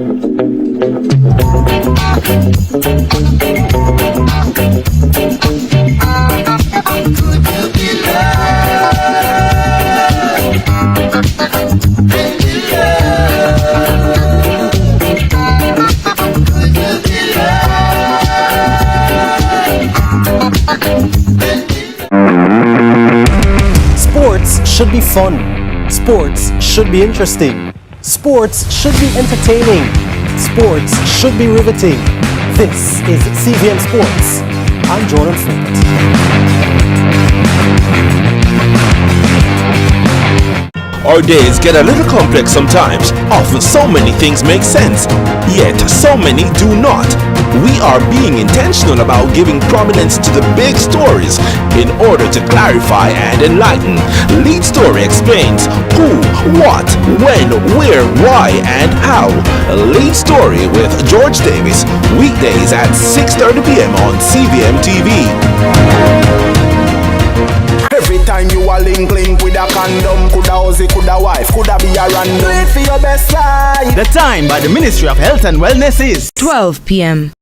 Sports should be fun. Sports should be interesting. Sports should be entertaining. Sports should be riveting. This is CVM Sports. I'm Jordan Freight. Our days get a little complex sometimes. Often so many things make sense, yet so many do not. We are being intentional about giving prominence to the big stories in order to clarify and enlighten. Lead Story explains who, what, when, where, why, and how. Lead Story with George Davis, weekdays at 6:30 p.m. on CVM TV. Every time you a link with a condom, coulda Ozzy, coulda wife, coulda be a random. Do it for your best side. The time by the Ministry of Health and Wellness is 12 p.m.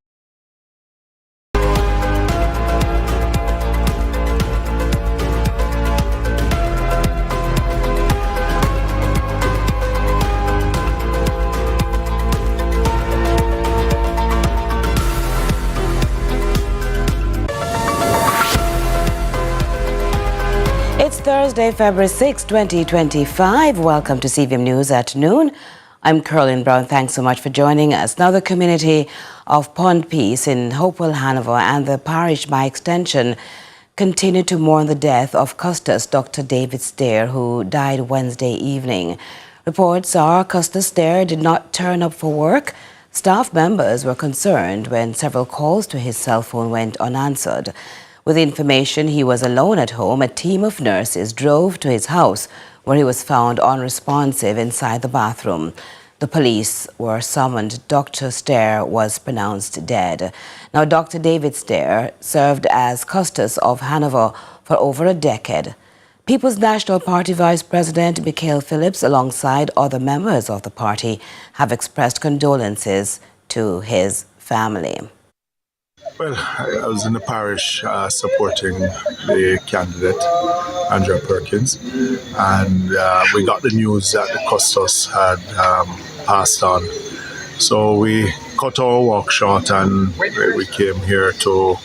It's Thursday, February 6, 2025. Welcome to CVM News at noon. I'm Caroline Brown. Thanks so much for joining us. Now, the community of Pond Peace in Hopewell, Hanover, and the parish by extension continue to mourn the death of Custos Dr. David Stair, who died Wednesday evening. Reports are Custos Stair did not turn up for work. Staff members were concerned when several calls to his cell phone went unanswered. With the information he was alone at home, a team of nurses drove to his house where he was found unresponsive inside the bathroom. The police were summoned. Dr. Stair was pronounced dead. Now, Dr. David Stair served as Custos of Hanover for over a decade. People's National Party Vice President Mikael Phillips, alongside other members of the party, have expressed condolences to his family. Well, I was in the parish supporting the candidate, Andrea Perkins, and we got the news that the Custos had passed on. So we cut our walk short and we came here to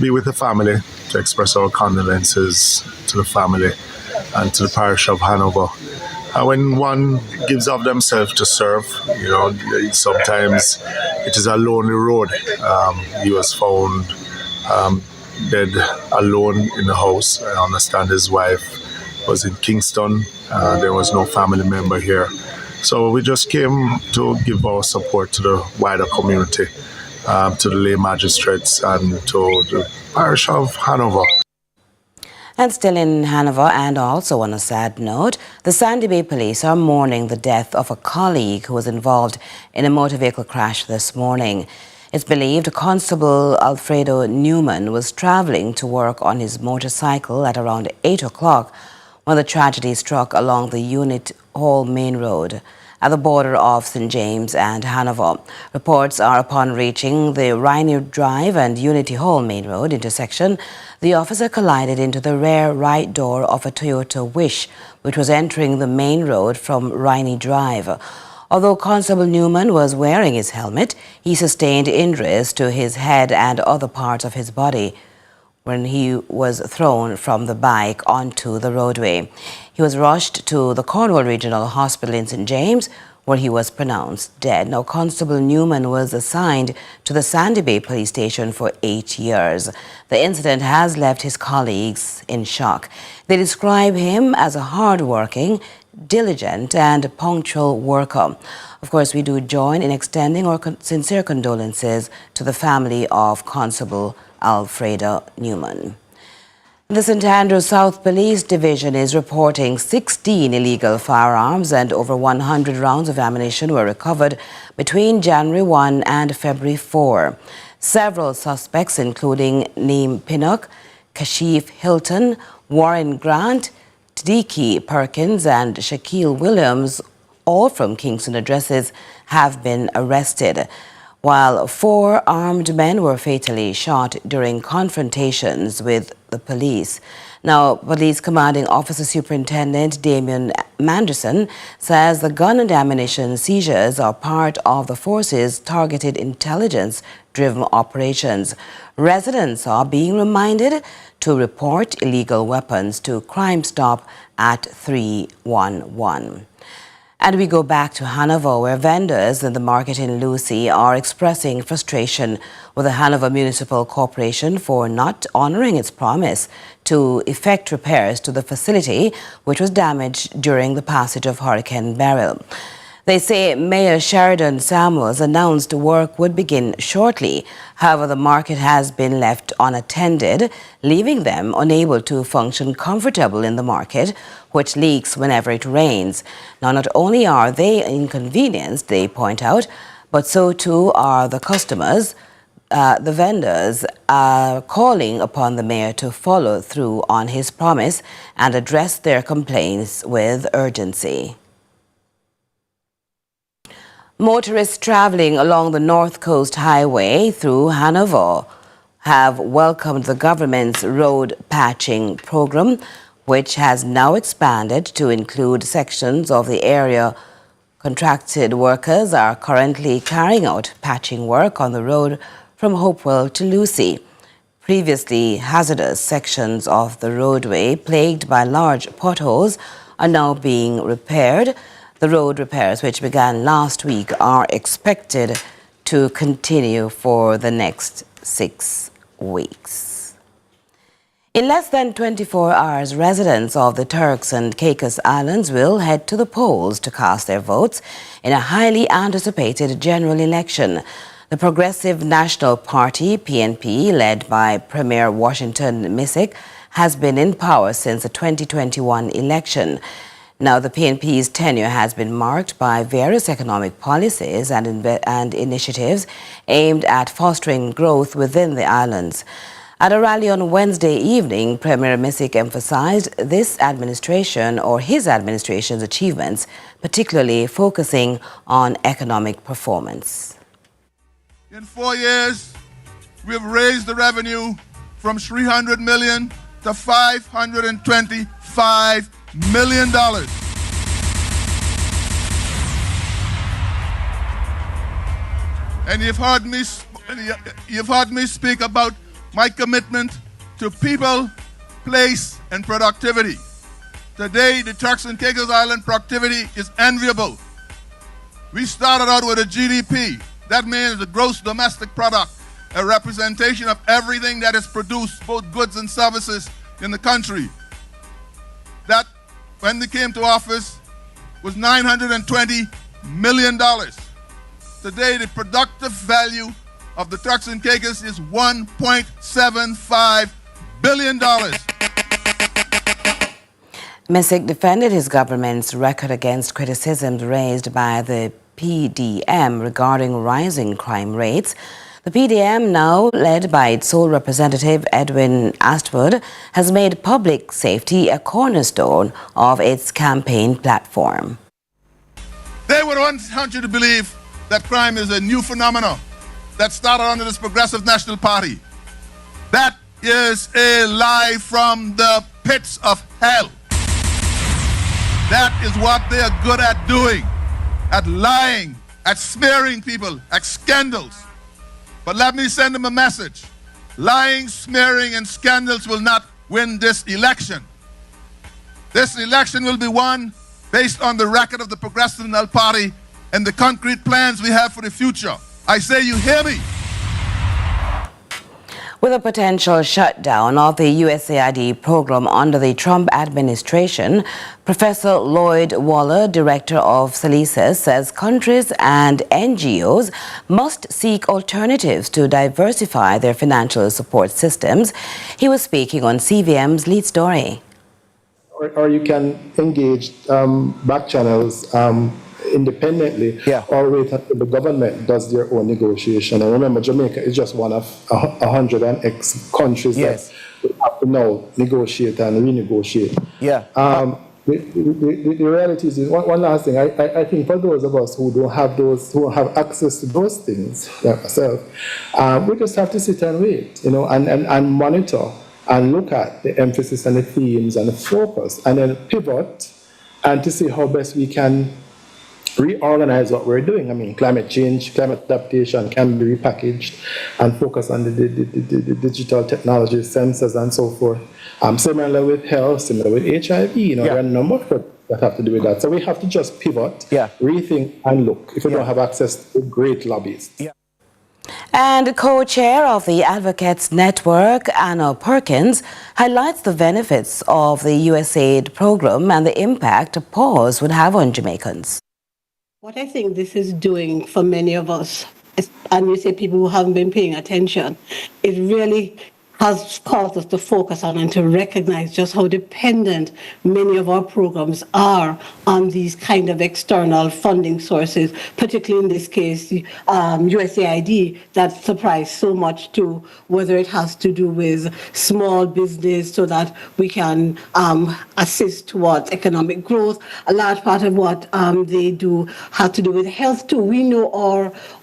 be with the family, to express our condolences to the family and to the parish of Hanover. When one gives of themselves to serve, sometimes it is a lonely road. He was found dead alone in the house. I understand his wife was in Kingston. There was no family member here. So we just came to give our support to the wider community, to the lay magistrates and to the parish of Hanover. And still in Hanover, and also on a sad note, the Sandy Bay police are mourning the death of a colleague who was involved in a motor vehicle crash this morning. It's believed Constable Alfredo Newman was traveling to work on his motorcycle at around 8 o'clock when the tragedy struck along the Unit Hall Main Road at the border of St. James and Hanover. Reports are upon reaching the Rhiney Drive and Unity Hall Main Road intersection, the officer collided into the rear right door of a Toyota Wish, which was entering the main road from Rhiney Drive. Although Constable Newman was wearing his helmet, he sustained injuries to his head and other parts of his body when he was thrown from the bike onto the roadway. He was rushed to the Cornwall Regional Hospital in St. James, where he was pronounced dead. Now, Constable Newman was assigned to the Sandy Bay Police Station for 8 years. The incident has left his colleagues in shock. They describe him as a hard-working, diligent and punctual worker. Of course, we do join in extending our sincere condolences to the family of Constable Alfredo Newman. The St. Andrews South Police Division is reporting 16 illegal firearms and over 100 rounds of ammunition were recovered between January 1 and February 4. Several suspects, including Neem Pinnock, Kashif Hilton, Warren Grant, Tadiki Perkins and Shaquille Williams, all from Kingston addresses, have been arrested, while 4 armed men were fatally shot during confrontations with the police. Now, Police Commanding Officer Superintendent Damian Manderson says the gun and ammunition seizures are part of the force's targeted intelligence-driven operations. Residents are being reminded to report illegal weapons to Crime Stop at 311. And we go back to Hanover, where vendors in the market in Lucy are expressing frustration with the Hanover Municipal Corporation for not honouring its promise to effect repairs to the facility, which was damaged during the passage of Hurricane Beryl. They say Mayor Sheridan Samuels announced work would begin shortly. However, the market has been left unattended, leaving them unable to function comfortable in the market, which leaks whenever it rains. Now, not only are they inconvenienced, they point out, but so too are the customers. The vendors are calling upon the mayor to follow through on his promise and address their complaints with urgency. Motorists travelling along the North Coast Highway through Hanover have welcomed the government's road patching program, which has now expanded to include sections of the area. Contracted workers are currently carrying out patching work on the road from Hopewell to Lucy. Previously hazardous sections of the roadway plagued by large potholes are now being repaired. The road repairs, which began last week, are expected to continue for the next 6 weeks. In less than 24 hours, residents of the Turks and Caicos Islands will head to the polls to cast their votes in a highly anticipated general election. The Progressive National Party, PNP, led by Premier Washington Misick, has been in power since the 2021 election. Now, the PNP's tenure has been marked by various economic policies and initiatives aimed at fostering growth within the islands. At a rally on Wednesday evening, Premier Misick emphasized this administration or his administration's achievements, particularly focusing on economic performance. In 4 years, we've raised the revenue from $300 million to $525 million. And you've heard me speak about my commitment to people, place, and productivity. Today, the Turks and Caicos Island productivity is enviable. We started out with a GDP. That means the gross domestic product, a representation of everything that is produced, both goods and services, in the country. That, when they came to office, was $920 million. Today, the productive value of the Turks and Caicos is $1.75 billion. Misick defended his government's record against criticisms raised by the PDM regarding rising crime rates. The PDM, now led by its sole representative, Edwin Astwood, has made public safety a cornerstone of its campaign platform. They would want you to believe that crime is a new phenomenon that started under this Progressive National Party. That is a lie from the pits of hell. That is what they are good at doing, at lying, at smearing people, at scandals. But let me send them a message. Lying, smearing, and scandals will not win this election. This election will be won based on the record of the Progressive National Party and the concrete plans we have for the future. I say, you hear me? With a potential shutdown of the USAID program under the Trump administration, Professor Lloyd Waller, director of SALISA, says countries and NGOs must seek alternatives to diversify their financial support systems. He was speaking on CVM's lead story. Or you can engage back channels independently, or wait until the government does their own negotiation. And remember, Jamaica is just one of 100 and X countries that have to now negotiate and renegotiate. the reality is, one last thing, I think for those of us who don't have access to those things, like myself, we just have to sit and wait, and monitor and look at the emphasis and the themes and the focus, and then pivot and to see how best we can reorganize what we're doing. I mean, climate change, climate adaptation can be repackaged and focus on the digital technology, sensors, and so forth. Similar with health, similar with HIV, there are a number of things that have to do with that. So we have to just pivot, rethink, and look if we don't have access to great lobbyists. And co-chair of the Advocates Network, Anna Perkins, highlights the benefits of the USAID program and the impact a pause would have on Jamaicans. What I think this is doing for many of us, and you say people who haven't been paying attention, it really has caused us to focus on and to recognize just how dependent many of our programs are on these kind of external funding sources, particularly in this case, USAID, that supplies so much to whether it has to do with small business so that we can assist towards economic growth. A large part of what they do has to do with health too. We know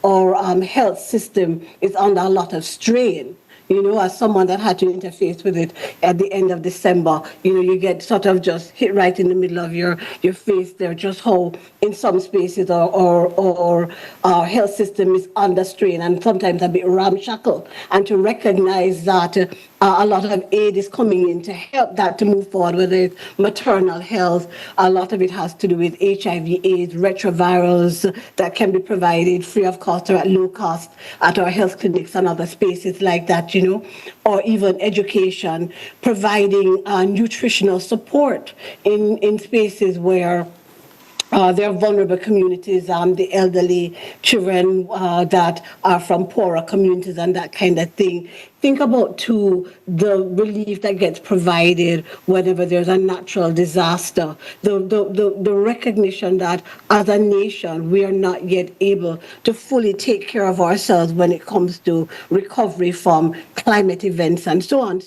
our health system is under a lot of strain. As someone that had to interface with it at the end of December, you get sort of just hit right in the middle of your face there, just how in some spaces our health system is under strain and sometimes a bit ramshackle. And to recognize that a lot of aid is coming in to help that to move forward, whether it's maternal health, a lot of it has to do with HIV/AIDS, retrovirals that can be provided free of cost or at low cost at our health clinics and other spaces like that, or even education, providing nutritional support in spaces where there are vulnerable communities, the elderly, children that are from poorer communities and that kind of thing. Think about, too, the relief that gets provided whenever there's a natural disaster. The recognition that as a nation, we are not yet able to fully take care of ourselves when it comes to recovery from climate events and so on.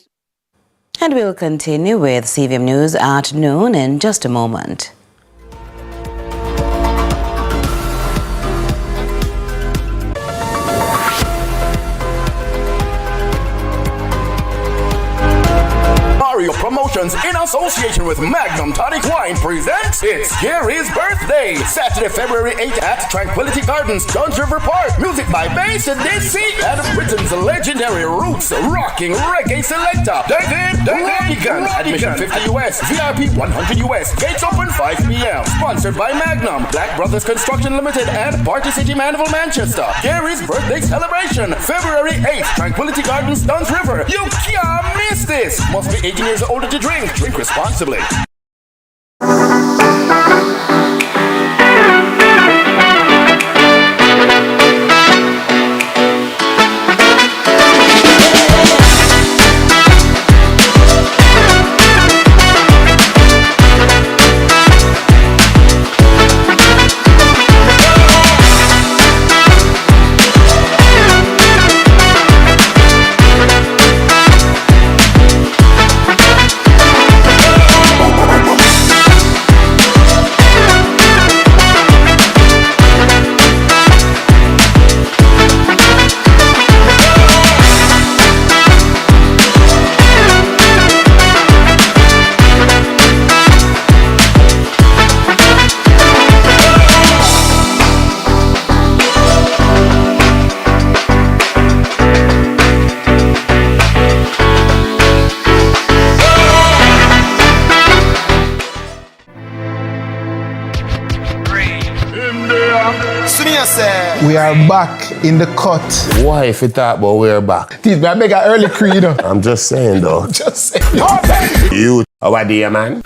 And we'll continue with CVM News at noon in just a moment. Promotions in association with Magnum Tonic Wine presents It's Gary's Birthday, Saturday, February 8th at Tranquility Gardens, Duns River Park. Music by Bass and DC and Britain's legendary roots rocking reggae selector David Rodigan. Admission $50 US, VIP $100 US. Gates open 5 p.m. Sponsored by Magnum, Black Brothers Construction Limited, and Party City Mandeville, Manchester. Gary's birthday celebration, February 8th, Tranquility Gardens, Duns River. You can't miss this. Must be 18 years older to drink. Drink responsibly. We are back in the cut. Why if you talk about we're back? Teeth, I beg an early creed. I'm just saying though. Just saying. You, how are you, man?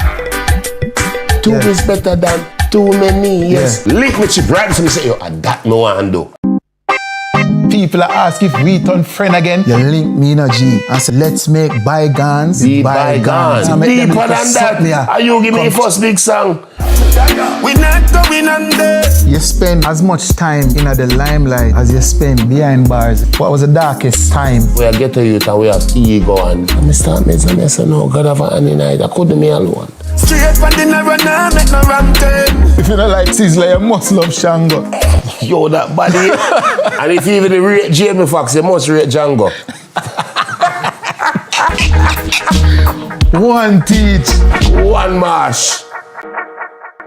Two is better than too many, yes. Lick me chip right so me say, yo, that no one do. People ask if we turn friend again. You link me, G. I said, let's make bygones be bygones. Deeper than that. Are you give me the first big song? We not going under. You spend as much time in the limelight as you spend behind bars. What was the darkest time? We are ghetto youth and we have ego and I start making a mess and no God have an night. I couldn't me alone. straight for dinner and now make no ram turn. If you don't like Sizzler, you must love Shango. Yo, that body. And if you even rate Jamie Foxx, you must rate Django. One teach, one mash.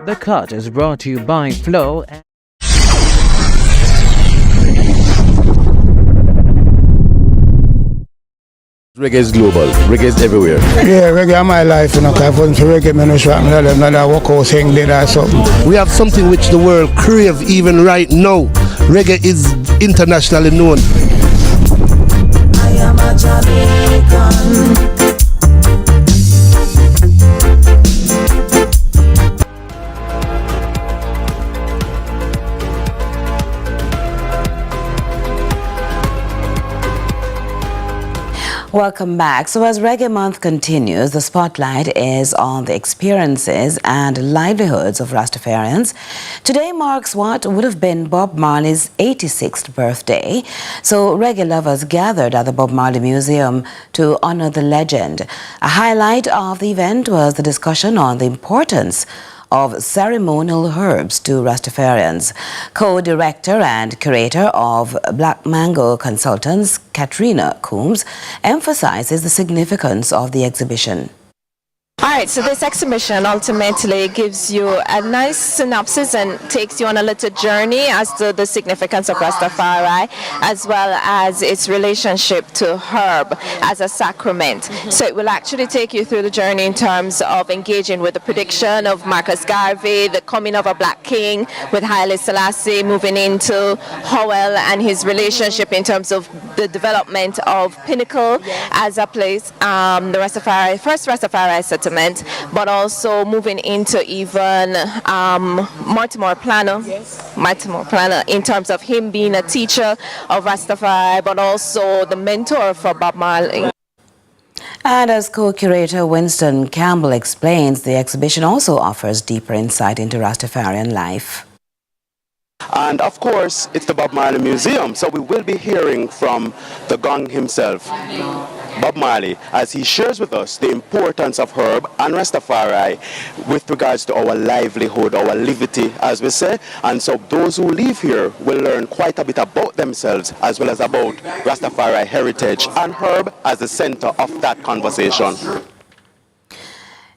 The Cut is brought to you by Flow. Reggae is global. Reggae is everywhere. Yeah, reggae is my life, you know, because if it wasn't for reggae, I don't know that workhouse thing did or something. We have something which the world crave even right now. Reggae is internationally known. I am a Jamaican. Welcome back. So as Reggae Month continues, the spotlight is on the experiences and livelihoods of Rastafarians. Today marks what would have been Bob Marley's 86th birthday. So reggae lovers gathered at the Bob Marley Museum to honor the legend. A highlight of the event was the discussion on the importance of ceremonial herbs to Rastafarians. Co-director and curator of Black Mango Consultants, Katrina Coombs, emphasizes the significance of the exhibition. All right, so this exhibition ultimately gives you a nice synopsis and takes you on a little journey as to the significance of Rastafari, as well as its relationship to herb as a sacrament. So it will actually take you through the journey in terms of engaging with the prediction of Marcus Garvey, the coming of a black king with Haile Selassie, moving into Hopewell and his relationship in terms of the development of Pinnacle as a place, the Rastafari, first Rastafari settlement, but also moving into even Mortimer Planner in terms of him being a teacher of Rastafari, but also the mentor for Bob Marley. And as co-curator Winston Campbell explains, the exhibition also offers deeper insight into Rastafarian life. And of course, it's the Bob Marley Museum, so we will be hearing from the Gong himself, Bob Marley, as he shares with us the importance of herb and Rastafari with regards to our livelihood, our livity, as we say. And so those who live here will learn quite a bit about themselves as well as about Rastafari heritage and herb as the center of that conversation.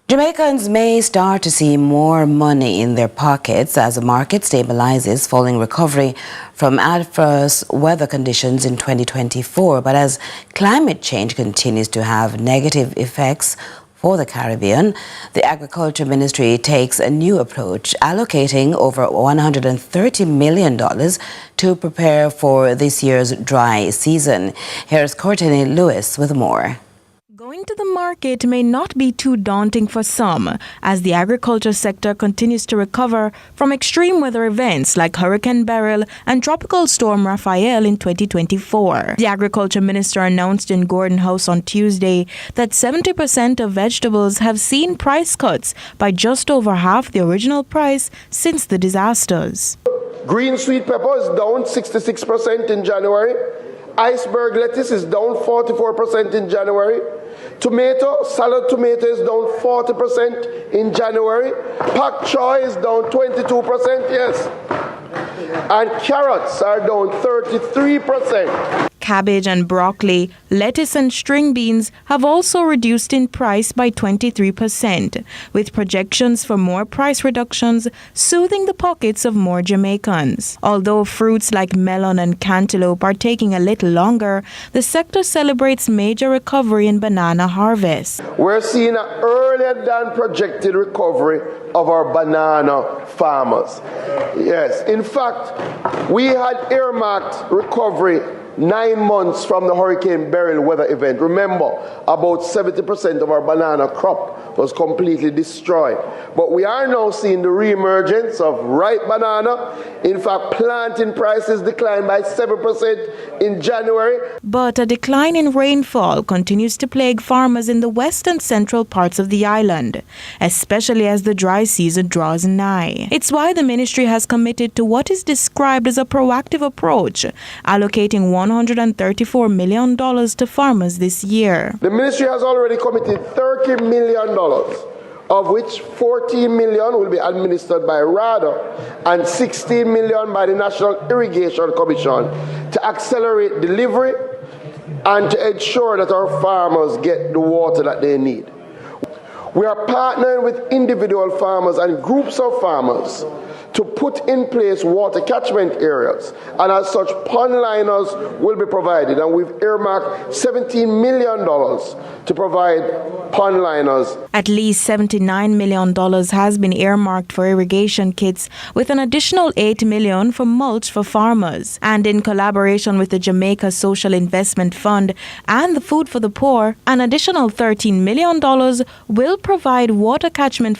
Jamaicans may start to see more money in their pockets as the market stabilizes following recovery from adverse weather conditions in 2024. But as climate change continues to have negative effects for the Caribbean, the Agriculture Ministry takes a new approach, allocating over $130 million to prepare for this year's dry season. Here's Courtney Lewis with more. Going to the market may not be too daunting for some, as the agriculture sector continues to recover from extreme weather events like Hurricane Beryl and Tropical Storm Raphael in 2024. The Agriculture Minister announced in Gordon House on Tuesday that 70% of vegetables have seen price cuts by just over half the original price since the disasters. Green sweet pepper is down 66% in January. Iceberg lettuce is down 44% in January. Salad tomato is down 40% in January. Pak choy is down 22%, yes. And carrots are down 33%. Cabbage and broccoli, lettuce and string beans have also reduced in price by 23%, with projections for more price reductions soothing the pockets of more Jamaicans. Although fruits like melon and cantaloupe are taking a little longer, the sector celebrates major recovery in banana harvest. We're seeing an earlier than projected recovery of our banana farmers. Yes, in fact, we had earmarked recovery 9 months from the Hurricane Beryl weather event. Remember, about 70% of our banana crop was completely destroyed. But we are now seeing the re-emergence of ripe banana. In fact, planting prices declined by 7% in January. But a decline in rainfall continues to plague farmers in the west and central parts of the island, especially as the dry season draws nigh. It's why the ministry has committed to what is described as a proactive approach, allocating $134 million to farmers this year. The ministry has already committed $30 million of which 14 million will be administered by RADA and 16 million by the National Irrigation Commission to accelerate delivery and to ensure that our farmers get the water that they need. We are partnering with individual farmers and groups of farmers to put in place water catchment areas, and as such, pond liners will be provided, and we've earmarked $17 million to provide pond liners. At least $79 million has been earmarked for irrigation kits, with an additional $8 million for mulch for farmers. And in collaboration with the Jamaica Social Investment Fund and the Food for the Poor, an additional $13 million will provide water catchment